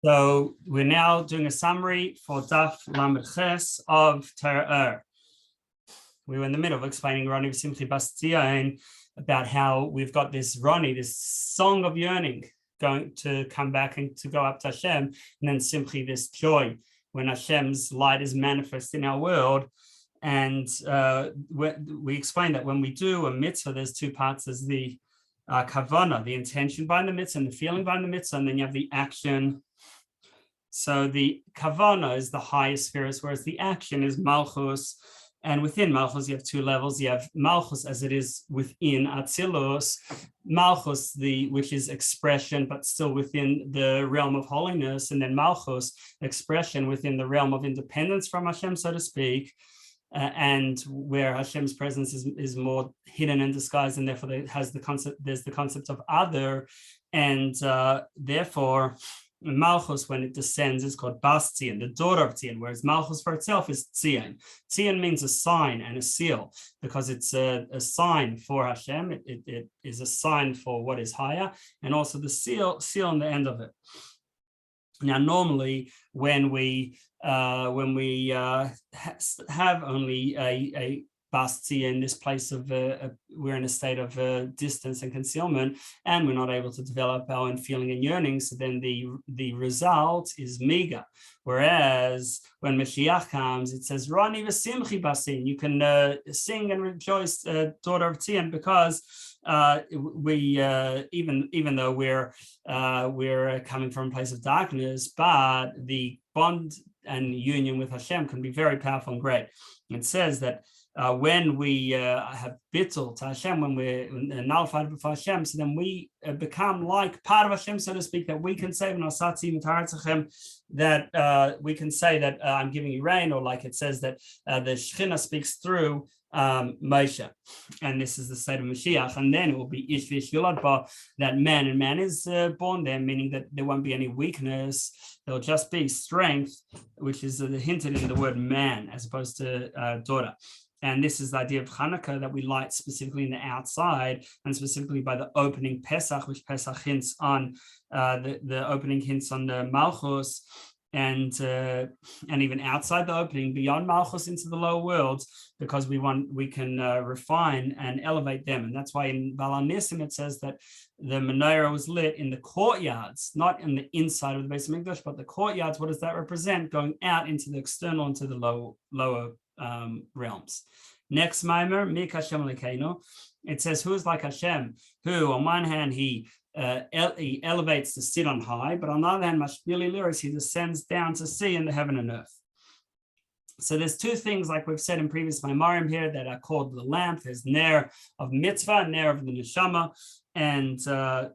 So we're now doing a summary for Daf Lamed Ches of Torah. We were in the middle of explaining Rani Bas Tzion about how we've got this Rani, this song of yearning, going to come back and to go up to Hashem, and then simply this joy when Hashem's light is manifest in our world. And we explained that when we do a mitzvah, there's two parts. There's the kavana, the intention behind the mitzvah, and the feeling behind the mitzvah, and then you have the action. So the kavana is the highest spheres, whereas the action is Malchus. And within Malchus, you have two levels. You have Malchus as it is within Atzlius, Malchus, which is expression, but still within the realm of holiness, and then Malchus, expression within the realm of independence from Hashem, so to speak, and where Hashem's presence is more hidden and disguised, and therefore there's the concept of other, and therefore Malchus, when it descends, is called Bas Tzion, the daughter of Tzion, whereas Malchus for itself is Tzion. Tzion means a sign and a seal, because it's a sign for Hashem. It is a sign for what is higher, and also the seal on the end of it. Now, normally, when we have only a Bas Tzion, this place of we're in a state of distance and concealment, and we're not able to develop our own feeling and yearning, so then the result is meager. Whereas when Mashiach comes, it says Rani v'simchi basin, you can sing and rejoice, daughter of Tzion, because we even though we're coming from a place of darkness, but the bond and union with Hashem can be very powerful and great. It says that when we have battul to Hashem, when we're nullified before Hashem, so then we become like part of Hashem, so to speak, that we can say that we can say that I'm giving you rain, or like it says that the Shekhinah speaks through Moshe, and this is the state of Mashiach, and then it will be Ish Vish Yulad Ba, that man and man is born there, meaning that there won't be any weakness, there'll just be strength, which is hinted in the word man as opposed to daughter. And this is the idea of Hanukkah, that we light specifically in the outside, and specifically by the opening Pesach, which Pesach hints on, the opening hints on the Malchus, and even outside the opening, beyond Malchus into the lower worlds, because we can refine and elevate them. And that's why in Bal Nisim it says that the menorah was lit in the courtyards, not in the inside of the Beis Hamikdash, but the courtyards. What does that represent? Going out into the external, into the lower realms. Next mimer, K'Hashem Elokeinu. It says, who is like Hashem, who on one hand he elevates to sit on high, but on the other hand, hamashpili liros, he descends down to see in the heaven and earth. So there's two things, like we've said in previous Maimarim here, that are called the lamp. There's ner of mitzvah, ner of the neshama, and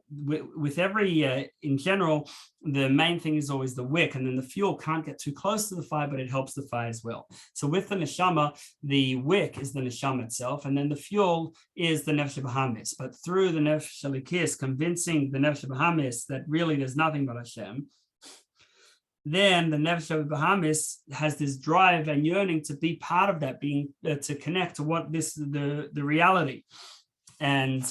with every, in general, the main thing is always the wick, and then the fuel can't get too close to the fire, but it helps the fire as well. So with the neshama, the wick is the neshama itself, and then the fuel is the nefesh bahamis. But through the nefesh elikis, convincing the nefesh bahamis that really there's nothing but Hashem, then the nefesh bahamis has this drive and yearning to be part of that, being to connect to what the reality, and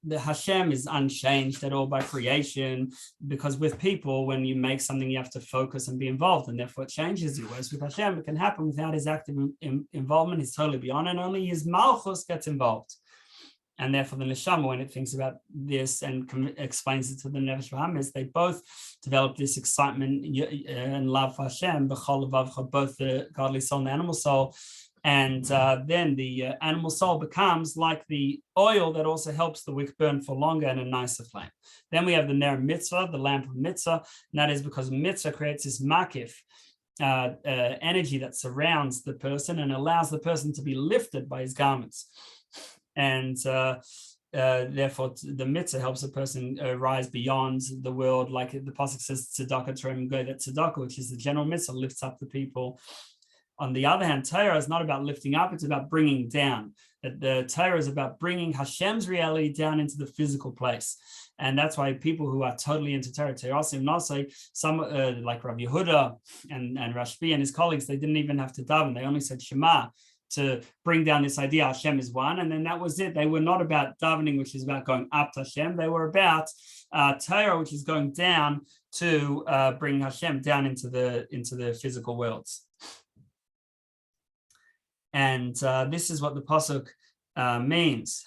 the Hashem is unchanged at all by creation, because with people, when you make something, you have to focus and be involved, and therefore it changes you. Whereas with Hashem, it can happen without his active involvement. He's totally beyond, and only his Malchus gets involved. And therefore the neshama, when it thinks about this and explains it to the nefesh bahamis, they both develop this excitement and love for Hashem, both the godly soul and the animal soul. And then the animal soul becomes like the oil that also helps the wick burn for longer and a nicer flame. Then we have the ner mitzvah, the lamp of mitzvah, and that is because mitzvah creates this Makkif, energy that surrounds the person and allows the person to be lifted by his garments. And therefore, the mitzvah helps a person rise beyond the world, like the pasuk says, tzedakah terem go, that tzedakah, which is the general mitzvah, lifts up the people. On the other hand, Torah is not about lifting up, it's about bringing down. That the Torah is about bringing Hashem's reality down into the physical place. And that's why people who are totally into Torah, some like Rabbi Yehuda and Rabbi and his colleagues, they didn't even have to daven, they only said Shema. to bring down this idea Hashem is one, and then that was it. They were not about davening, which is about going up to Hashem. They were about Torah, which is going down to bring Hashem down into the physical worlds. And this is what the pasuk means.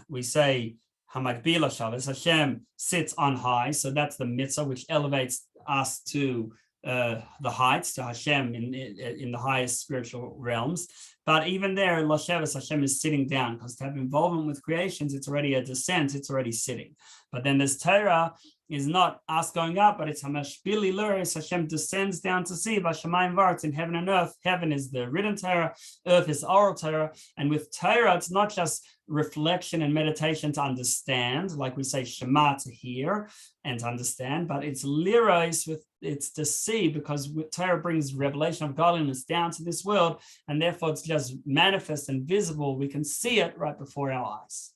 We say hamagbihi lashaves. Hashem sits on high, so that's the mitzvah which elevates us to the heights, to Hashem in the highest spiritual realms. But even there, lashaves, Hashem is sitting down, because to have involvement with creations, it's already a descent, it's already sitting. But then there's Torah, is not us going up, but it's hamashpili liros. Hashem descends down to see bashomayim varts in heaven and earth. Heaven is the written Torah, earth is oral Torah. And with Torah, it's not just reflection and meditation to understand, like we say Shema, to hear and to understand, but it's liros, it's to see, because Torah brings revelation of godliness down to this world, and therefore it's just manifest and visible. We can see it right before our eyes.